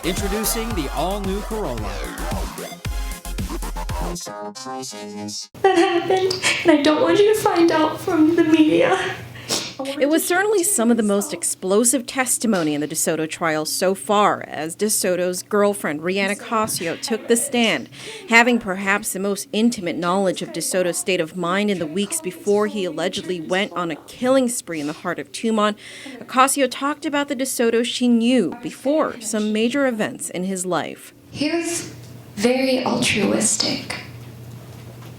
Introducing the all-new Corolla. That happened, and I don't want you to find out from the media. It was certainly some of the most explosive testimony in the DeSoto trial so far, as DeSoto's girlfriend, Rihanna Cascio, took the stand, having perhaps the most intimate knowledge of DeSoto's state of mind in the weeks before he allegedly went on a killing spree in the heart of Tumon. Cascio talked about the DeSoto she knew before some major events in his life. He was very altruistic.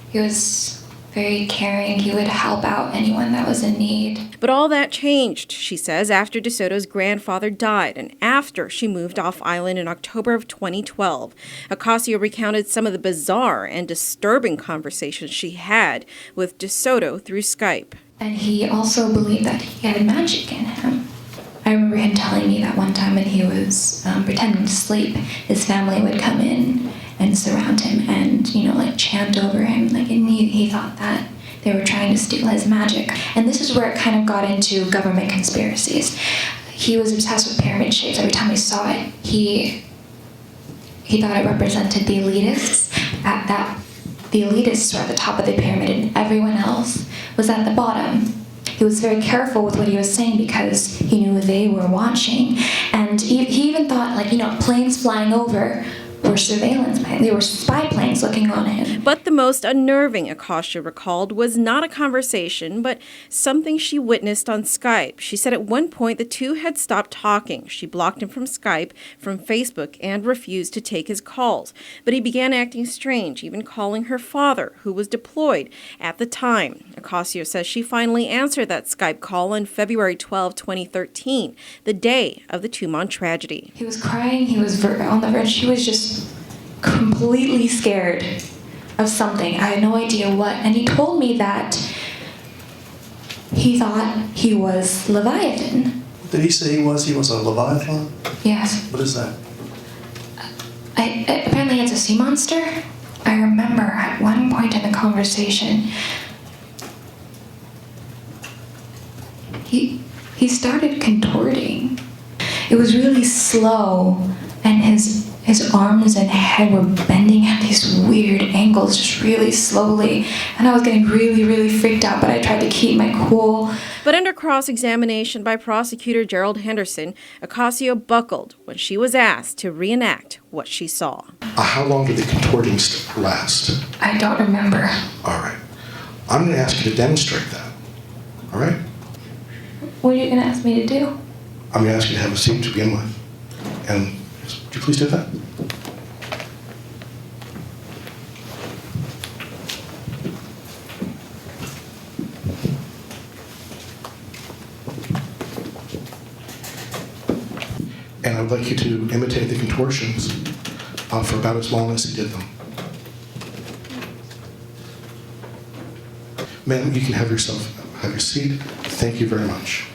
He was very caring. He would help out anyone that was in need. But all that changed, she says, after DeSoto's grandfather died and after she moved off island in October of 2012. Cascio recounted some of the bizarre and disturbing conversations she had with DeSoto through Skype. And he also believed that he had magic in him. I remember him telling me that one time when he was pretending to sleep, his family would come in and surround him and, chant over him. And he thought that they were trying to steal his magic. And this is where it kind of got into government conspiracies. He was obsessed with pyramid shapes. Every time he saw it, he thought it represented the elitists. The elitists were at the top of the pyramid and everyone else was at the bottom. He was very careful with what he was saying because he knew they were watching. And he even thought, planes flying over were surveillance planes. They were spy planes looking on him. But the most unnerving, Cascio recalled, was not a conversation, but something she witnessed on Skype. She said at one point the two had stopped talking. She blocked him from Skype, from Facebook, and refused to take his calls. But he began acting strange, even calling her father, who was deployed at the time. Cascio says she finally answered that Skype call on February 12, 2013, the day of the Tumon tragedy. He was crying. He was on the verge. He was just completely scared of something. I had no idea what. And he told me that he thought he was Leviathan. Did he say he was a Leviathan? Yes. What is that? Apparently it's a sea monster. I remember at one point in the conversation, he started contorting. It was really slow, and his arms and head were bending at these weird angles just really slowly. And I was getting really, really freaked out, but I tried to keep my cool. But under cross-examination by prosecutor Gerald Henderson, Cascio buckled when she was asked to reenact what she saw. How long did the contorting last? I don't remember. All right. I'm going to ask you to demonstrate that. All right? What are you going to ask me to do? I'm going to ask you to have a seat to begin with. And would you please do that? And I would like you to imitate the contortions for about as long as he did them. Ma'am, you can have your seat. Thank you very much.